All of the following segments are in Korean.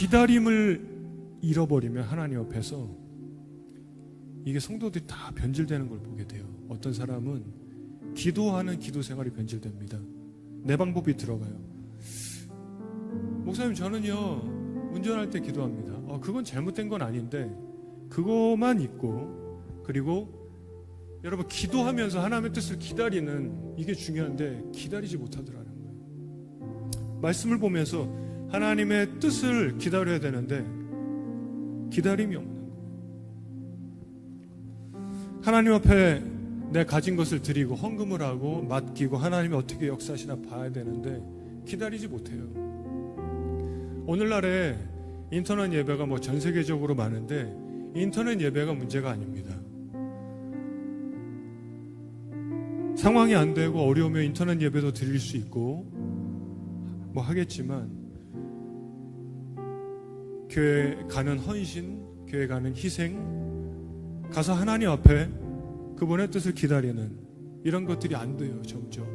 기다림을 잃어버리면 하나님 앞에서 이게 성도들이 다 변질되는 걸 보게 돼요. 어떤 사람은 기도하는 기도 생활이 변질됩니다. 내 방법이 들어가요. 목사님, 저는요 운전할 때 기도합니다. 그건 잘못된 건 아닌데 그것만 있고, 그리고 여러분 기도하면서 하나님의 뜻을 기다리는 이게 중요한데 기다리지 못하더라는 거예요. 말씀을 보면서 하나님의 뜻을 기다려야 되는데 기다림이 없는 거예요. 하나님 앞에 내 가진 것을 드리고 헌금을 하고 맡기고 하나님이 어떻게 역사하시나 봐야 되는데 기다리지 못해요. 오늘날에 인터넷 예배가 뭐 전 세계적으로 많은데 인터넷 예배가 문제가 아닙니다. 상황이 안 되고 어려우면 인터넷 예배도 드릴 수 있고 뭐 하겠지만, 교회 가는 헌신, 교회 가는 희생, 가서 하나님 앞에 그분의 뜻을 기다리는 이런 것들이 안 돼요, 점점.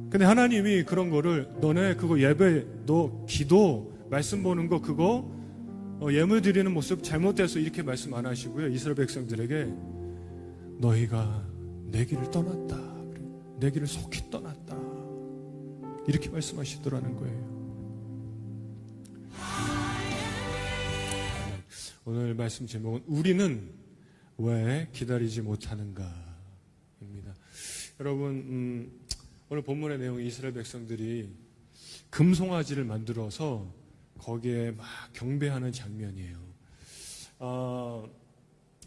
근데 하나님이 그런 거를 너네 그거 예배, 너 기도, 말씀 보는 거 그거 예물 드리는 모습 잘못돼서 이렇게 말씀 안 하시고요. 이스라엘 백성들에게 너희가 내 길을 떠났다, 내 길을 속히 떠났다, 이렇게 말씀하시더라는 거예요. 오늘 말씀 제목은 우리는 왜 기다리지 못하는가 입니다. 여러분, 오늘 본문의 내용은 이스라엘 백성들이 금송아지를 만들어서 거기에 막 경배하는 장면이에요.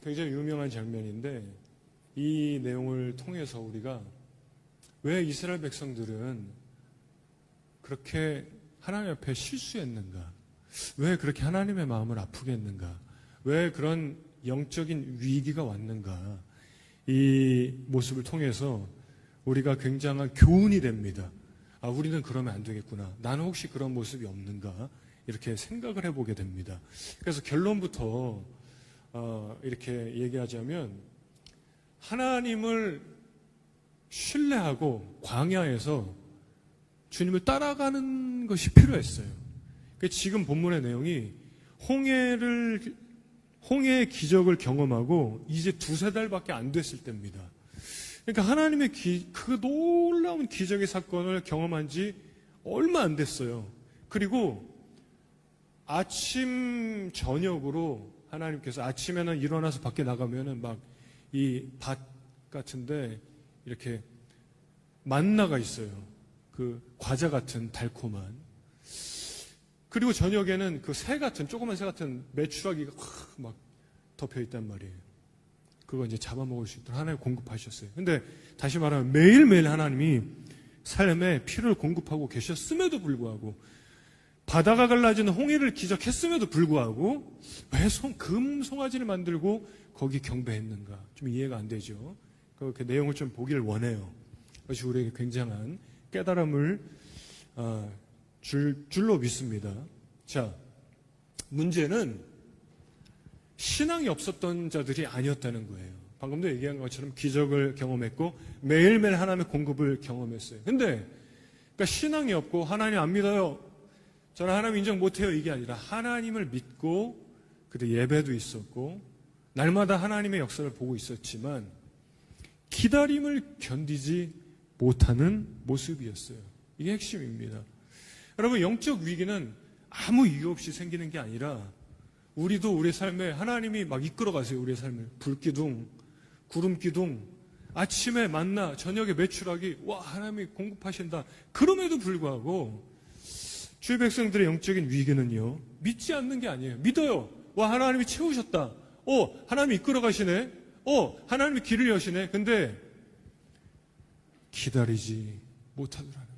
굉장히 유명한 장면인데 이 내용을 통해서 우리가 왜 이스라엘 백성들은 그렇게 하나님 앞에 실수했는가, 왜 그렇게 하나님의 마음을 아프게 했는가, 왜 그런 영적인 위기가 왔는가, 이 모습을 통해서 우리가 굉장한 교훈이 됩니다. 우리는 그러면 안 되겠구나, 나는 혹시 그런 모습이 없는가, 이렇게 생각을 해보게 됩니다. 그래서 결론부터 이렇게 얘기하자면 하나님을 신뢰하고 광야에서 주님을 따라가는 것이 필요했어요. 지금 본문의 내용이 홍해의 기적을 경험하고 이제 2-3달밖에 안 됐을 때입니다. 그러니까 하나님의 그 놀라운 기적의 사건을 경험한 지 얼마 안 됐어요. 그리고 아침 저녁으로 하나님께서 아침에는 일어나서 밖에 나가면은 막 이 밭 같은데 이렇게 만나가 있어요. 그 과자 같은 달콤한. 그리고 저녁에는 그 새 같은, 조그만 새 같은 메추라기가 막 덮여 있단 말이에요. 그거 이제 잡아먹을 수 있도록 하나님 공급하셨어요. 근데 다시 말하면 매일매일 하나님이 삶에 피를 공급하고 계셨음에도 불구하고, 바다가 갈라지는 홍해를 기적했음에도 불구하고 왜 금송아지를 만들고 거기 경배했는가, 좀 이해가 안 되죠. 그 내용을 좀 보기를 원해요. 그것이 우리에게 굉장한 깨달음을 줄로 믿습니다. 자, 문제는 신앙이 없었던 자들이 아니었다는 거예요. 방금도 얘기한 것처럼 기적을 경험했고 매일매일 하나님의 공급을 경험했어요. 근데 그러니까 신앙이 없고 하나님 안 믿어요, 저는 하나님 인정 못해요, 이게 아니라 하나님을 믿고 그때 예배도 있었고 날마다 하나님의 역사를 보고 있었지만 기다림을 견디지 못하는 모습이었어요. 이게 핵심입니다. 여러분, 영적 위기는 아무 이유 없이 생기는 게 아니라 우리도 우리 삶에 하나님이 막 이끌어 가세요. 우리의 삶을. 불기둥, 구름기둥, 아침에 만나, 저녁에 메추라기, 와, 하나님이 공급하신다. 그럼에도 불구하고 주의 백성들의 영적인 위기는요, 믿지 않는 게 아니에요. 믿어요. 와, 하나님이 채우셨다. 하나님이 이끌어 가시네. 하나님이 길을 여시네. 근데 기다리지 못하더라는 거예요.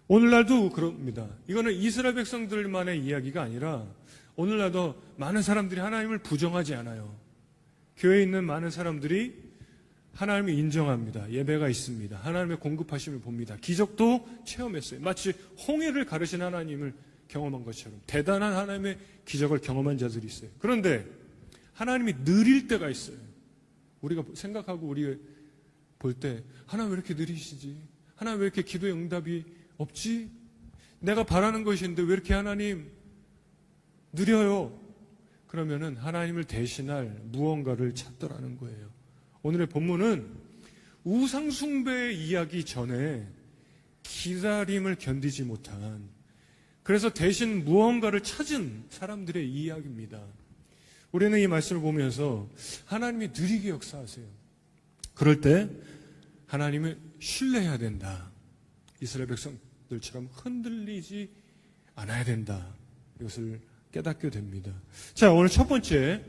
오늘날도 그럽니다. 이거는 이스라엘 백성들만의 이야기가 아니라 오늘날도 많은 사람들이 하나님을 부정하지 않아요. 교회에 있는 많은 사람들이 하나님을 인정합니다. 예배가 있습니다. 하나님의 공급하심을 봅니다. 기적도 체험했어요. 마치 홍해를 가르신 하나님을 경험한 것처럼 대단한 하나님의 기적을 경험한 자들이 있어요. 그런데 하나님이 느릴 때가 있어요. 우리가 생각하고 우리 볼 때 하나님 왜 이렇게 느리시지? 하나님 왜 이렇게 기도의 응답이 없지? 내가 바라는 것인데 왜 이렇게 하나님 느려요? 그러면은 하나님을 대신할 무언가를 찾더라는 거예요. 오늘의 본문은 우상숭배 이야기 전에 기다림을 견디지 못한, 그래서 대신 무언가를 찾은 사람들의 이야기입니다. 우리는 이 말씀을 보면서 하나님이 느리게 역사하세요. 그럴 때 하나님을 신뢰해야 된다. 이스라엘 백성들처럼 흔들리지 않아야 된다. 이것을 깨닫게 됩니다. 자, 오늘 첫 번째,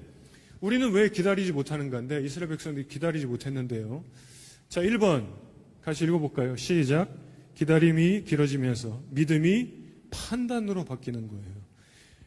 우리는 왜 기다리지 못하는가인데, 이스라엘 백성들이 기다리지 못했는데요. 자, 1번 같이 읽어볼까요? 시작. 기다림이 길어지면서 믿음이 판단으로 바뀌는 거예요.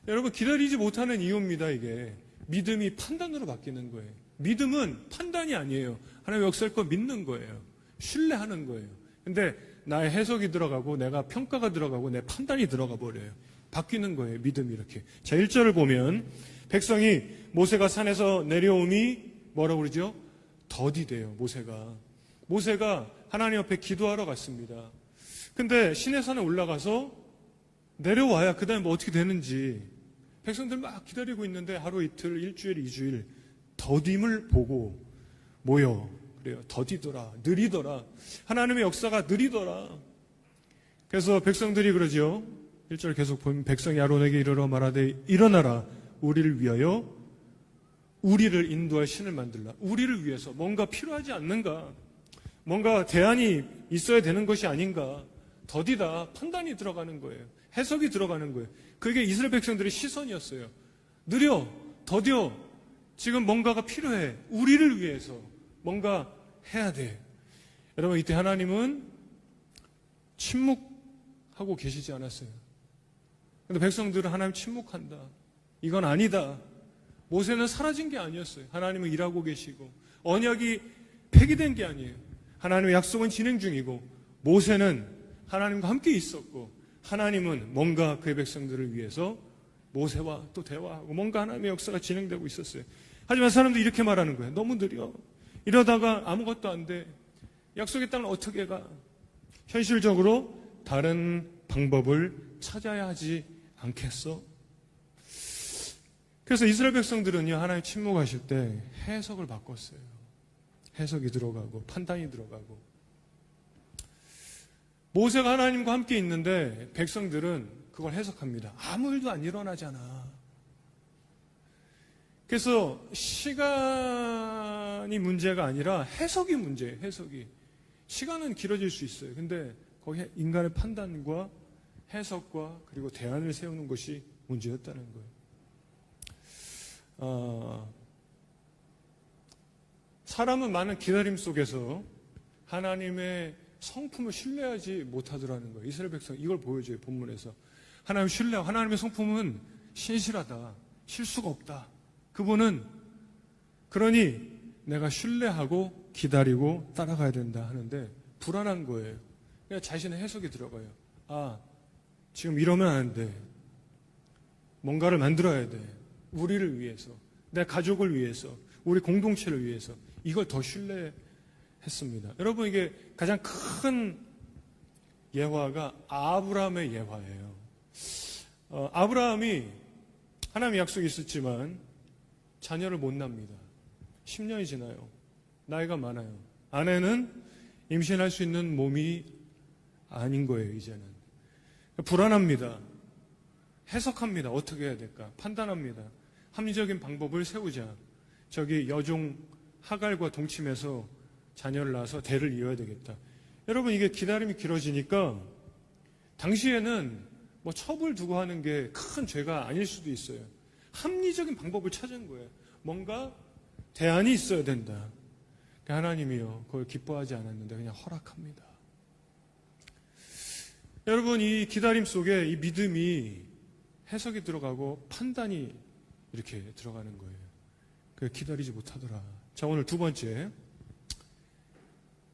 여러분, 기다리지 못하는 이유입니다. 이게 믿음이 판단으로 바뀌는 거예요. 믿음은 판단이 아니에요. 하나님의 역사할 거 믿는 거예요. 신뢰하는 거예요. 근데 나의 해석이 들어가고 내가 평가가 들어가고 내 판단이 들어가 버려요. 바뀌는 거예요. 믿음이 이렇게. 자, 1절을 보면 백성이 모세가 산에서 내려오니 뭐라고 그러죠? 더디대요. 모세가 하나님 앞에 기도하러 갔습니다. 근데 시내산에 올라가서 내려와야 그 다음에 뭐 어떻게 되는지, 백성들 막 기다리고 있는데 하루 이틀, 일주일, 이주일 더딤을 보고 모여. 그래요. 더디더라. 느리더라. 하나님의 역사가 느리더라. 그래서 백성들이 그러죠. 1절 계속 보면 백성이 아론에게 이르러 말하되 일어나라. 우리를 위하여 우리를 인도할 신을 만들라. 우리를 위해서 뭔가 필요하지 않는가? 뭔가 대안이 있어야 되는 것이 아닌가? 더디다. 판단이 들어가는 거예요. 해석이 들어가는 거예요. 그게 이스라엘 백성들의 시선이었어요. 느려. 더뎌. 지금 뭔가가 필요해. 우리를 위해서 뭔가 해야 돼. 여러분, 이때 하나님은 침묵하고 계시지 않았어요. 근데 백성들은 하나님 침묵한다. 이건 아니다. 모세는 사라진 게 아니었어요. 하나님은 일하고 계시고 언약이 폐기된 게 아니에요. 하나님의 약속은 진행 중이고 모세는 하나님과 함께 있었고 하나님은 뭔가 그의 백성들을 위해서 모세와 또 대화하고 뭔가 하나님의 역사가 진행되고 있었어요. 하지만 사람들이 이렇게 말하는 거예요. 너무 느려. 이러다가 아무것도 안 돼. 약속의 땅을 어떻게 가? 현실적으로 다른 방법을 찾아야 하지 않겠어? 그래서 이스라엘 백성들은요, 하나님 침묵하실 때 해석을 바꿨어요. 해석이 들어가고 판단이 들어가고. 모세가 하나님과 함께 있는데 백성들은 그걸 해석합니다. 아무 일도 안 일어나잖아. 그래서 시간이 문제가 아니라 해석이 문제예요. 해석이. 시간은 길어질 수 있어요. 근데 거기 인간의 판단과 해석과 그리고 대안을 세우는 것이 문제였다는 거예요. 사람은 많은 기다림 속에서 하나님의 성품을 신뢰하지 못하더라는 거예요. 이스라엘 백성 이걸 보여줘요. 본문에서. 하나님 신뢰, 하나님의 성품은 신실하다. 실수가 없다. 그분은 그러니 내가 신뢰하고 기다리고 따라가야 된다 하는데 불안한 거예요. 그냥 자신의 해석이 들어가요. 아, 지금 이러면 안 돼. 뭔가를 만들어야 돼. 우리를 위해서, 내 가족을 위해서, 우리 공동체를 위해서 이걸 더 신뢰했습니다. 여러분, 이게 가장 큰 예화가 아브라함의 예화예요. 아브라함이 하나님의 약속이 있었지만 자녀를 못 납니다. 10년이 지나요. 나이가 많아요. 아내는 임신할 수 있는 몸이 아닌 거예요, 이제는. 불안합니다. 해석합니다. 어떻게 해야 될까? 판단합니다. 합리적인 방법을 세우자. 저기 여종 하갈과 동침해서 자녀를 낳아서 대를 이어야 되겠다. 여러분, 이게 기다림이 길어지니까 당시에는 뭐 첩을 두고 하는 게 큰 죄가 아닐 수도 있어요. 합리적인 방법을 찾은 거예요. 뭔가 대안이 있어야 된다. 하나님이요, 그걸 기뻐하지 않았는데 그냥 허락합니다. 여러분, 이 기다림 속에 이 믿음이 해석이 들어가고 판단이 이렇게 들어가는 거예요. 그 기다리지 못하더라. 자, 오늘 두 번째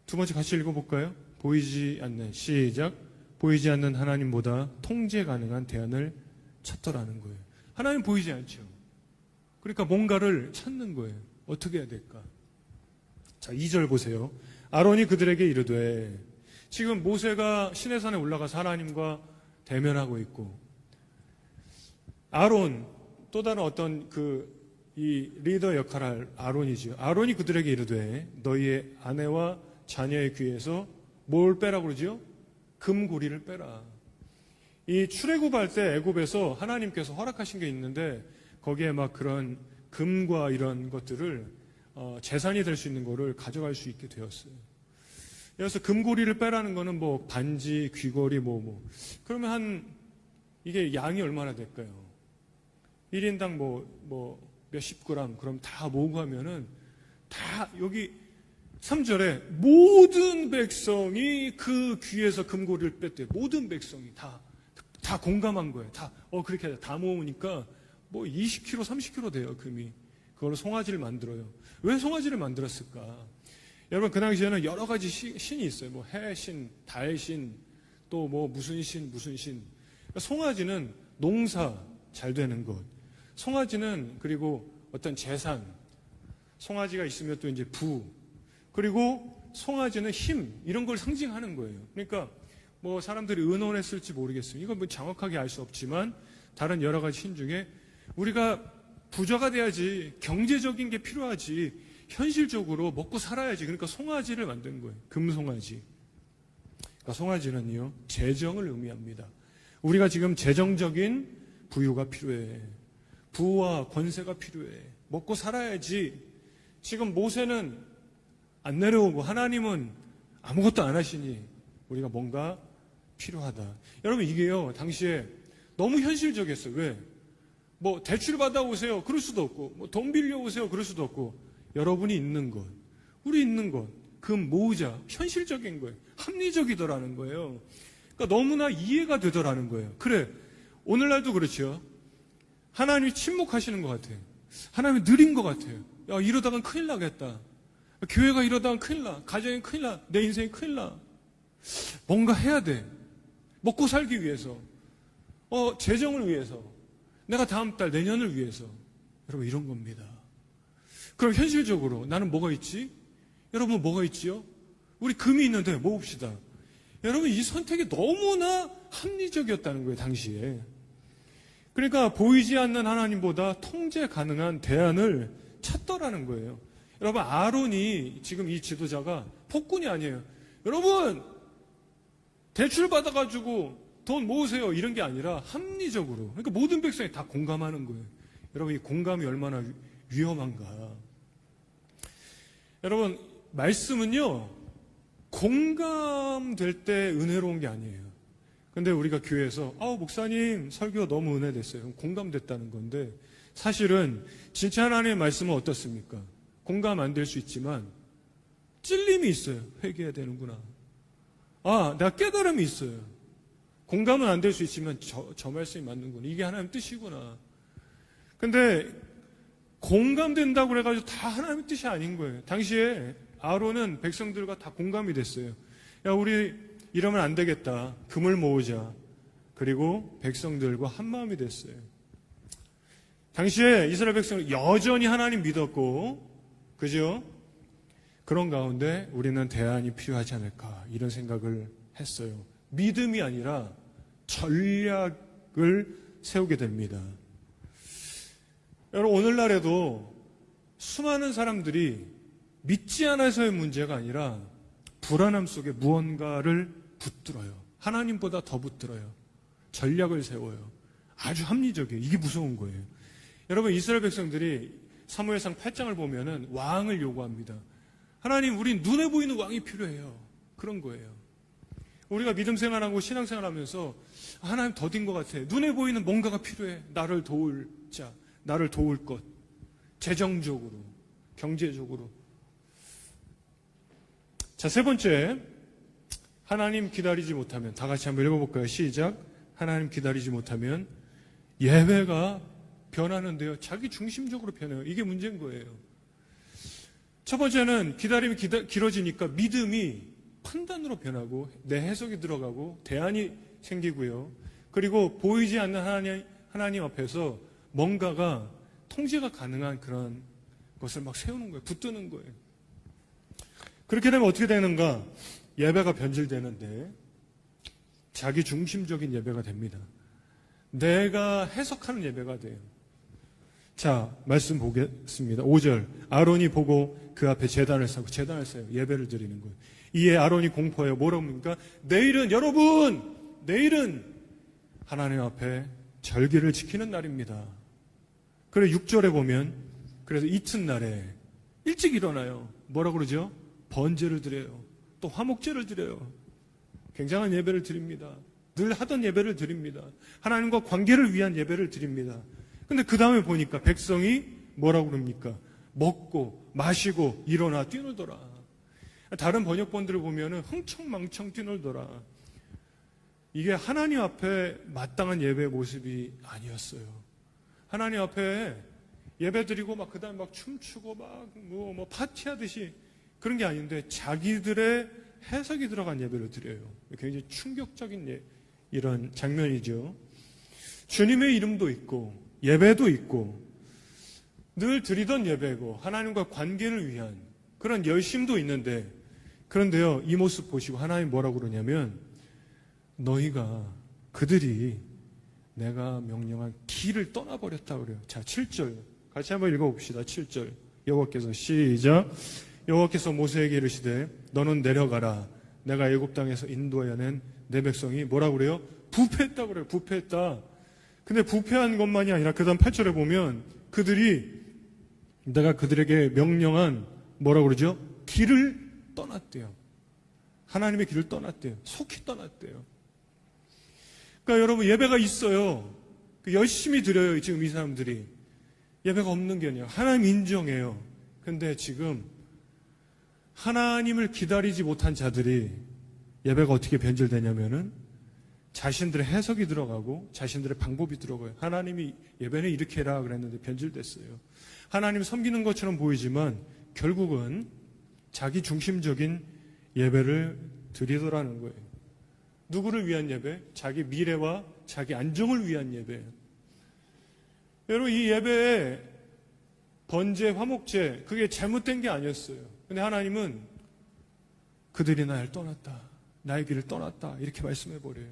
같이 읽어볼까요? 보이지 않는, 시작. 보이지 않는 하나님보다 통제 가능한 대안을 찾더라는 거예요. 하나님 보이지 않죠. 그러니까 뭔가를 찾는 거예요. 어떻게 해야 될까? 자, 2절 보세요. 아론이 그들에게 이르되, 지금 모세가 시내산에 올라가서 하나님과 대면하고 있고, 아론, 또 다른 어떤 이 리더 역할을 할 아론이죠. 아론이 그들에게 이르되 너희의 아내와 자녀의 귀에서 뭘 빼라고 그러지요? 금고리를 빼라. 이 출애굽할 때 애굽에서 하나님께서 허락하신 게 있는데 거기에 막 그런 금과 이런 것들을 재산이 될 수 있는 거를 가져갈 수 있게 되었어요. 그래서 금고리를 빼라는 거는 뭐 반지, 귀걸이 그러면 이게 양이 얼마나 될까요? 1인당 몇십 그램, 그럼 다 모으고 하면은 다 여기 3절에 모든 백성이 그 귀에서 금고리를 뺐대요. 모든 백성이 다 공감한 거예요. 그렇게 하자. 다 모으니까 20kg, 30kg 돼요, 금이. 그걸로 송아지를 만들어요. 왜 송아지를 만들었을까? 여러분, 그 당시에는 여러 가지 신이 있어요. 해신, 달신, 또 무슨 신. 그러니까 송아지는 농사 잘 되는 것. 송아지는 그리고 어떤 재산. 송아지가 있으면 또 이제 부. 그리고 송아지는 힘. 이런 걸 상징하는 거예요. 그러니까 사람들이 의논했을지 모르겠어요. 이건 정확하게 알 수 없지만 다른 여러 가지 신 중에 우리가 부자가 돼야지, 경제적인 게 필요하지, 현실적으로 먹고 살아야지. 그러니까 송아지를 만든 거예요. 금송아지. 그러니까 송아지는요, 재정을 의미합니다. 우리가 지금 재정적인 부유가 필요해. 부와 권세가 필요해. 먹고 살아야지. 지금 모세는 안 내려오고 하나님은 아무것도 안 하시니 우리가 뭔가 필요하다. 여러분, 이게요, 당시에 너무 현실적이었어요. 왜? 대출 받아오세요. 그럴 수도 없고, 돈 빌려오세요. 그럴 수도 없고, 여러분이 있는 것, 우리 있는 것, 금 모으자. 현실적인 거예요. 합리적이더라는 거예요. 그러니까 너무나 이해가 되더라는 거예요. 그래, 오늘날도 그렇죠. 하나님이 침묵하시는 것 같아요. 하나님이 느린 것 같아요. 야, 이러다간 큰일 나겠다. 교회가 이러다간 큰일 나. 가정이 큰일 나. 내 인생이 큰일 나. 뭔가 해야 돼. 먹고 살기 위해서. 재정을 위해서. 내가 다음 달, 내년을 위해서. 여러분, 이런 겁니다. 그럼 현실적으로 나는 뭐가 있지? 여러분, 뭐가 있지요? 우리 금이 있는데 모읍시다. 여러분, 이 선택이 너무나 합리적이었다는 거예요, 당시에. 그러니까 보이지 않는 하나님보다 통제 가능한 대안을 찾더라는 거예요. 여러분, 아론이 지금 이 지도자가 폭군이 아니에요. 여러분, 대출 받아가지고 돈 모으세요. 이런 게 아니라 합리적으로. 그러니까 모든 백성이 다 공감하는 거예요. 여러분, 이 공감이 얼마나 위험한가. 여러분, 말씀은요, 공감될 때 은혜로운 게 아니에요. 근데 우리가 교회에서 목사님 설교 너무 은혜됐어요. 공감됐다는 건데, 사실은 진짜 하나님의 말씀은 어떻습니까? 공감 안 될 수 있지만 찔림이 있어요. 회개해야 되는구나. 내가 깨달음이 있어요. 공감은 안 될 수 있지만 저 말씀이 맞는구나. 이게 하나님 뜻이구나. 근데 공감된다고 그래가지고 다 하나님의 뜻이 아닌 거예요. 당시에 아론은 백성들과 다 공감이 됐어요. 야, 우리 이러면 안 되겠다. 금을 모으자. 그리고 백성들과 한 마음이 됐어요. 당시에 이스라엘 백성은 여전히 하나님 믿었고, 그죠? 그런 가운데 우리는 대안이 필요하지 않을까, 이런 생각을 했어요. 믿음이 아니라 전략을 세우게 됩니다. 여러분, 오늘날에도 수많은 사람들이 믿지 않아서의 문제가 아니라 불안함 속에 무언가를 붙들어요. 하나님보다 더 붙들어요. 전략을 세워요. 아주 합리적이에요. 이게 무서운 거예요. 여러분, 이스라엘 백성들이 사무엘상 8장을 보면은 왕을 요구합니다. 하나님, 우린 눈에 보이는 왕이 필요해요. 그런 거예요. 우리가 믿음 생활하고 신앙 생활하면서 하나님 더딘 것 같아. 눈에 보이는 뭔가가 필요해. 나를 도울 자, 나를 도울 것. 재정적으로, 경제적으로. 자, 세 번째, 하나님 기다리지 못하면, 다 같이 한번 읽어볼까요? 시작. 하나님 기다리지 못하면 예배가 변하는데요. 자기 중심적으로 변해요. 이게 문제인 거예요. 첫 번째는 기다림이 길어지니까 믿음이 판단으로 변하고 내 해석이 들어가고 대안이 생기고요. 그리고 보이지 않는 하나님 앞에서 뭔가가 통제가 가능한 그런 것을 막 세우는 거예요. 붙드는 거예요. 그렇게 되면 어떻게 되는가? 예배가 변질되는데, 자기 중심적인 예배가 됩니다. 내가 해석하는 예배가 돼요. 자, 말씀 보겠습니다. 5절. 아론이 보고 그 앞에 제단을 쌓고, 제단을 쌓아요. 예배를 드리는 거예요. 이에 아론이 공포해요. 뭐라고 합니까? 내일은, 여러분! 내일은 하나님 앞에 절기를 지키는 날입니다. 그래 6절에 보면, 그래서 이튿날에 일찍 일어나요. 뭐라고 그러죠? 번제를 드려요. 또 화목제를 드려요. 굉장한 예배를 드립니다. 늘 하던 예배를 드립니다. 하나님과 관계를 위한 예배를 드립니다. 근데 그 다음에 보니까 백성이 뭐라고 그럽니까? 먹고 마시고 일어나 뛰놀더라. 다른 번역본들을 보면은 흥청망청 뛰놀더라. 이게 하나님 앞에 마땅한 예배의 모습이 아니었어요. 하나님 앞에 예배 드리고 막 그다음에 막 춤추고 막 뭐 파티하듯이 그런 게 아닌데 자기들의 해석이 들어간 예배를 드려요. 굉장히 충격적인 이런 장면이죠. 주님의 이름도 있고 예배도 있고 늘 드리던 예배고 하나님과 관계를 위한 그런 열심도 있는데, 그런데요, 이 모습 보시고 하나님 뭐라고 그러냐면, 너희가 그들이 내가 명령한 길을 떠나버렸다 그래요. 자, 7절 같이 한번 읽어봅시다. 7절 여호와께서 시작. 여호와께서 모세에게 이르시되 너는 내려가라. 내가 애굽 땅에서 인도하여 낸 내 백성이 뭐라고 그래요? 부패했다 그래요. 부패했다. 근데 부패한 것만이 아니라 그 다음 8절에 보면 내가 그들에게 명령한 뭐라고 그러죠? 길을 떠났대요. 하나님의 길을 떠났대요. 속히 떠났대요. 그러니까 여러분 예배가 있어요. 열심히 드려요. 지금 이 사람들이. 예배가 없는 게 아니라 하나님 인정해요. 근데 지금 하나님을 기다리지 못한 자들이 예배가 어떻게 변질되냐면은 자신들의 해석이 들어가고 자신들의 방법이 들어가요. 하나님이 예배는 이렇게 해라 그랬는데 변질됐어요. 하나님 섬기는 것처럼 보이지만 결국은 자기 중심적인 예배를 드리더라는 거예요. 누구를 위한 예배? 자기 미래와 자기 안정을 위한 예배. 여러분 이 예배에 번제, 화목제 그게 잘못된 게 아니었어요. 근데 하나님은 그들이 나를 떠났다. 나의 길을 떠났다. 이렇게 말씀해 버려요.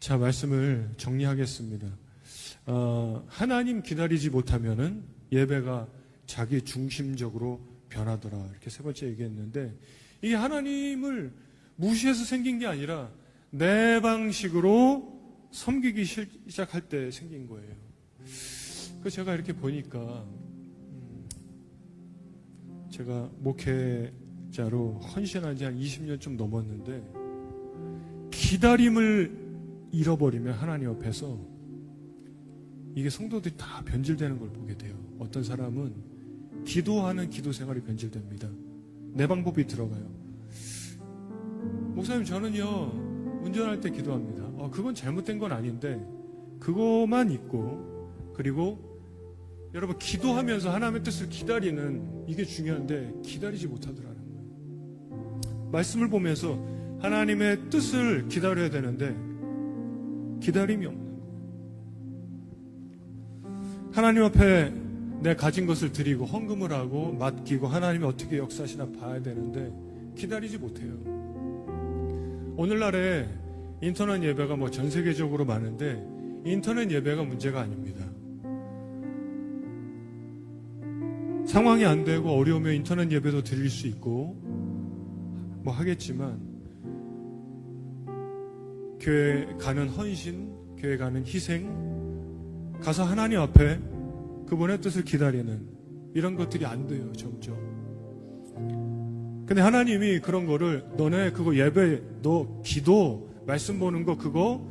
자, 말씀을 정리하겠습니다. 하나님 기다리지 못하면은 예배가 자기 중심적으로 변하더라. 이렇게 세 번째 얘기했는데, 이게 하나님을 무시해서 생긴 게 아니라 내 방식으로 섬기기 시작할 때 생긴 거예요. 그래서 제가 이렇게 보니까 제가 목회자로 헌신한 지 한 20년 좀 넘었는데, 기다림을 잃어버리면 하나님 앞에서 이게 성도들이 다 변질되는 걸 보게 돼요. 어떤 사람은 기도하는 기도 생활이 변질됩니다. 내 방법이 들어가요. 목사님 저는요 운전할 때 기도합니다. 그건 잘못된 건 아닌데 그것만 있고, 그리고 여러분 기도하면서 하나님의 뜻을 기다리는 이게 중요한데 기다리지 못하더라는 거예요. 말씀을 보면서 하나님의 뜻을 기다려야 되는데 기다림이 없는 거예요. 하나님 앞에 내 가진 것을 드리고 헌금을 하고 맡기고 하나님이 어떻게 역사하시나 봐야 되는데 기다리지 못해요. 오늘날에 인터넷 예배가 뭐 전 세계적으로 많은데 인터넷 예배가 문제가 아닙니다. 상황이 안 되고 어려우면 인터넷 예배도 드릴 수 있고 뭐 하겠지만, 교회 가는 헌신, 교회 가는 희생, 가서 하나님 앞에 그분의 뜻을 기다리는 이런 것들이 안 돼요, 점점. 근데 하나님이 그런 거를 너네 그거 예배, 너 기도, 말씀 보는 거 그거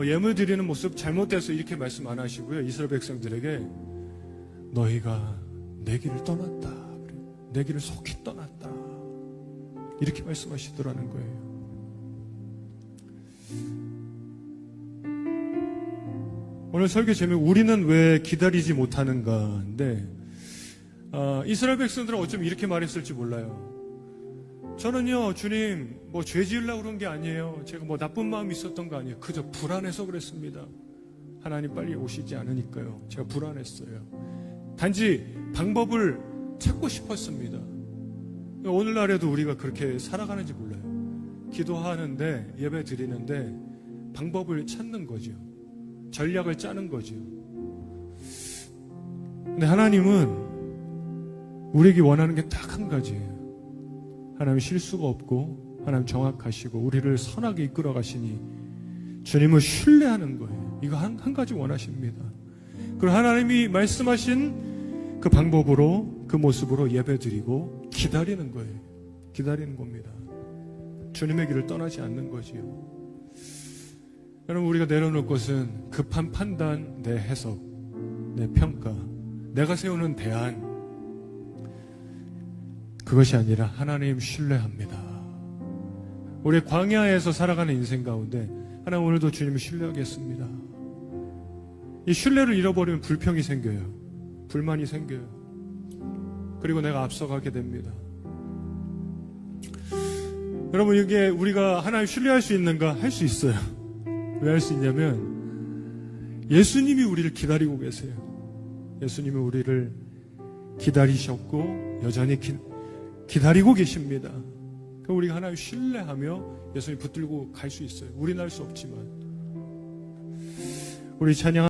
예물 드리는 모습 잘못돼서 이렇게 말씀 안 하시고요. 이스라엘 백성들에게 너희가 내 길을 떠났다. 내 길을 속히 떠났다. 이렇게 말씀하시더라는 거예요. 오늘 설교 제목 우리는 왜 기다리지 못하는가인데, 이스라엘 백성들은 어쩜 이렇게 말했을지 몰라요. 저는요 주님 뭐 죄 지으려고 그런 게 아니에요. 제가 뭐 나쁜 마음이 있었던 거 아니에요. 그저 불안해서 그랬습니다. 하나님 빨리 오시지 않으니까요. 제가 불안했어요. 단지 방법을 찾고 싶었습니다. 오늘날에도 우리가 그렇게 살아가는지 몰라요. 기도하는데, 예배 드리는데 방법을 찾는 거죠. 전략을 짜는 거죠. 근데 하나님은 우리에게 원하는 게 딱 한 가지예요. 하나님 실수가 없고 하나님 정확하시고 우리를 선하게 이끌어 가시니 주님을 신뢰하는 거예요. 이거 한 가지 원하십니다. 그리고 하나님이 말씀하신 그 방법으로, 그 모습으로 예배드리고 기다리는 거예요. 기다리는 겁니다. 주님의 길을 떠나지 않는 거지요. 여러분, 우리가 내려놓을 것은 급한 판단, 내 해석, 내 평가, 내가 세우는 대안, 그것이 아니라 하나님 신뢰합니다. 우리 광야에서 살아가는 인생 가운데 하나님 오늘도 주님을 신뢰하겠습니다. 이 신뢰를 잃어버리면 불평이 생겨요. 불만이 생겨요. 그리고 내가 앞서가게 됩니다. 여러분, 이게 우리가 하나님 신뢰할 수 있는가? 할 수 있어요. 왜 할 수 있냐면 예수님이 우리를 기다리고 계세요. 예수님이 우리를 기다리셨고 여전히 기다리고 계십니다. 그러니까 우리가 하나님 신뢰하며 예수님 붙들고 갈 수 있어요. 우리는 할 수 없지만. 우리 찬양